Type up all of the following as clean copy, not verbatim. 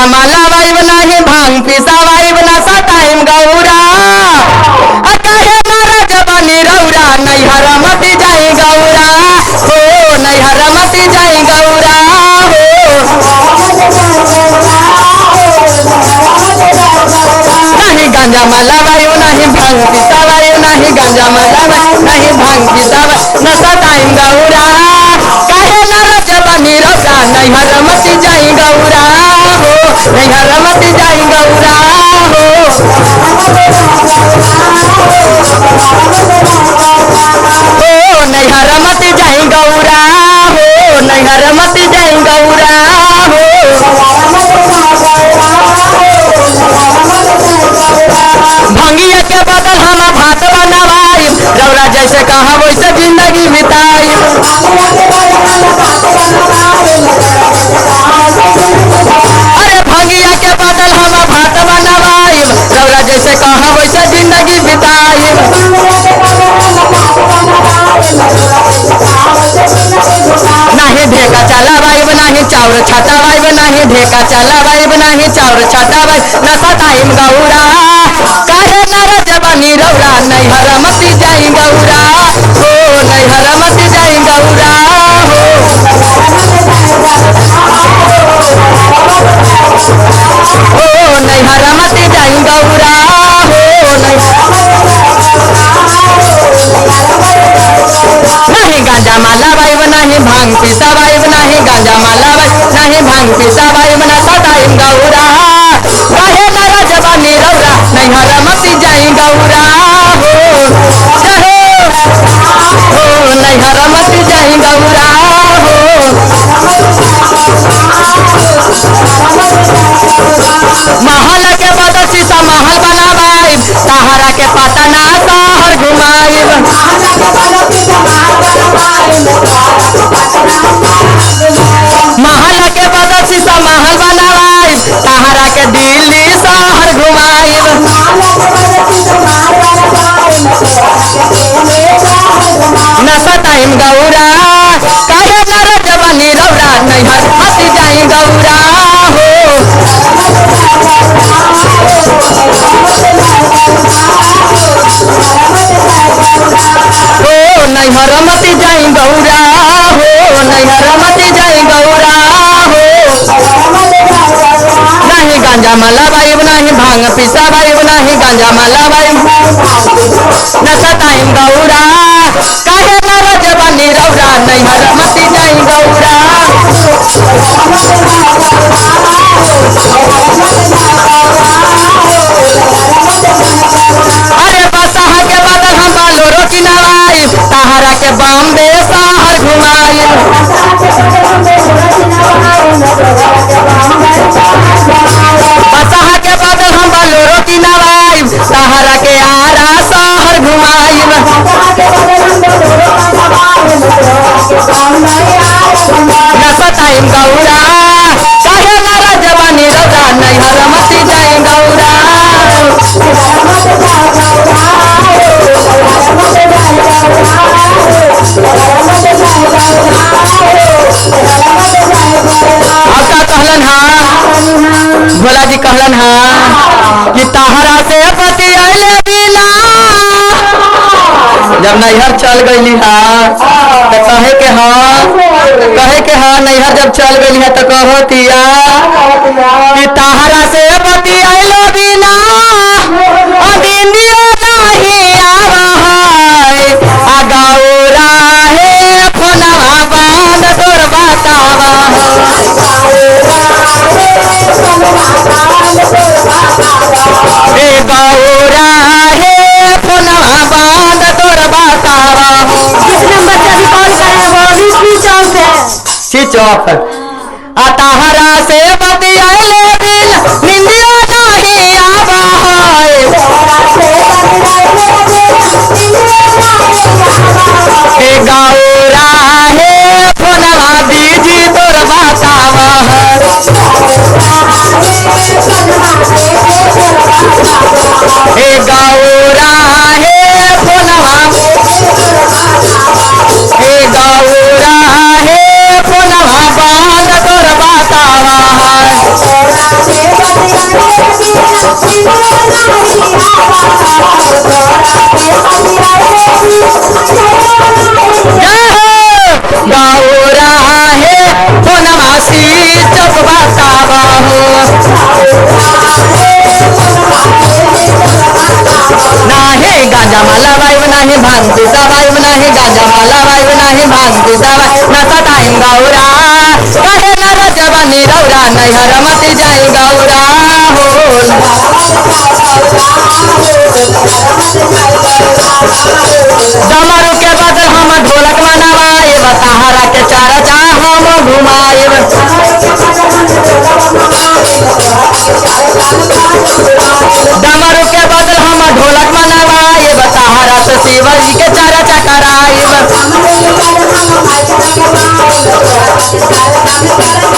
गांजा माला वाइब नाही भांग पिसा वाइब नशा टाइम गौरा अकाहे मारा जबानी रौरा नैहर मती जाई गौरा हो नैहर मती जाई गौरा हो नहीं गांजा माला वाइब नहीं भांग पिसा वाइब नहीं गांजा माला वाइब नहीं भांग पिसा नशा टाइम गौरा काहे मारा जबानी रौरा नैहर मती जाई गौरा हो नैहर मती जाई गौरा हो नैहर मती जाई गौरा हो नैहर मती जाई गौरा हो भंगिया के बदल हम भात बनवाई रौरा जैसे कहा वैसे जिंदगी बिताई अरे भंगिया के बदल हम भात बनवाई रौरा जैसे कहा वैसे जिंदगी बिताई नहीं ढेका चला वाइब नहीं चाउर छाता वाइब नहीं ढेका चला वाइब नहीं चाउर छाता वाइब नशा टाइम गौरा काहे नर जबानी रौरा नैहर मती जाई गौरा हो नैहर मती जाई गौरा हो नैहर मती जाई गौरा हो नहीं गांजा माला वाइब नहीं भांग पिसा वाइब नहीं गांजा माला वाइब नहीं भांग पिसा वाइब नशा टाइम गौरा काहे नर जबानी रौरा नैहर मती जाई गौरा हो नैहर मती जाई गौरा हो महल के बदल शीशा महल बनावाई सहारा के पता ना शहर घुमाई महल के बदल शीशा महल बनावाई सहारा के दिल्ली शहर घुमाई नशा टाइम गौरा काहे नर जबानी रौरा नैहर मती जाई गौरा हो नैहर मती जाई गौरा हो नैहर मती जाई गौरा हो नहीं गांजा माला वाइब नहीं भांग पिसा वाइब नहीं गांजा माला वाइब नशा टाइम गौरा काहे नर जबानी रौरा नैहर मती जाई गौरा अरे बसहा के बदल हम बालोरो की नवाई सहारा के बॉम्बे शहर घुमाई बसहा के बदल हम बालोरो की नवाई सहारा के आरा शहर घुमाई नशा टाइम गौरा काहे नर जबानी रौरा नैहर मती जाई गौरा कहलन हाँ भोला जी कहलन हाँ कि तहरा से पति अले बिना जब नैहर चल गई हाँ तो कहे के हाँ नैहर जब चल गई है तो कहतिया कि तहरा से पति अले बिना अदिनियो नहीं आवे आ गौरा हे फोनवा बंद तोर बतावा हे गौरा हे फोनवा बंद तोर बतावा किस नंबर से अभी कॉल कर रहे हो स्विच ऑफ आ तहरा से बतियाले बिन निंदियो नहीं आवा हे गौरा हे फोनवा दीजी तोर बतावा हे गौरा हे फोनवा हे गौरा हे फोनवा बंद तोर बतावा गौरा है सोनवासी चौक बतावा हो नाही गांजा माला वायु नाही भांग पिता वायु नाही गांजा माला वायु नाही भांग पिता वायु नसा टाइम गौरा कहे न रजबनी रौरा नहीं हरमती जाई गौरा हो डमरू के बदल हम ढोलक मनावाए बताहरा के चारा चाह हम घुमाए डमरू के बदल हम ढोलक मनावाए बताहरा से शिवा जी के चारा चकराए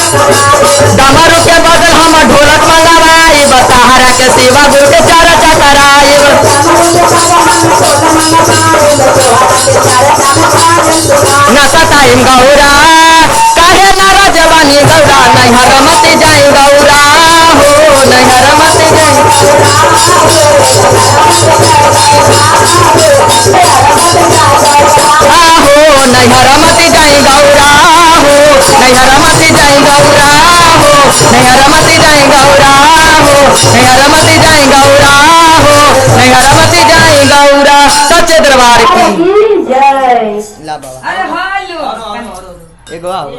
डमरू के बदल हम ढोलक मनावाए बताहरा के शिवा गुरु के चारा चकराए नशा टाइम गौरा काहे न रजवानी गौरा नहीं हरमती जाई गौरा हो नहीं हरमती जाई आहो नहीं हरमती जाई गौरा हो नहीं हरमती जाई गौरा हो नहीं हरमती जाई गौरा हो नहीं हरमती जाई गौरा हो नहीं हरमती जाई गौरा सच्चे दरबार की जय ला बाबा अरे हालो एगो आओ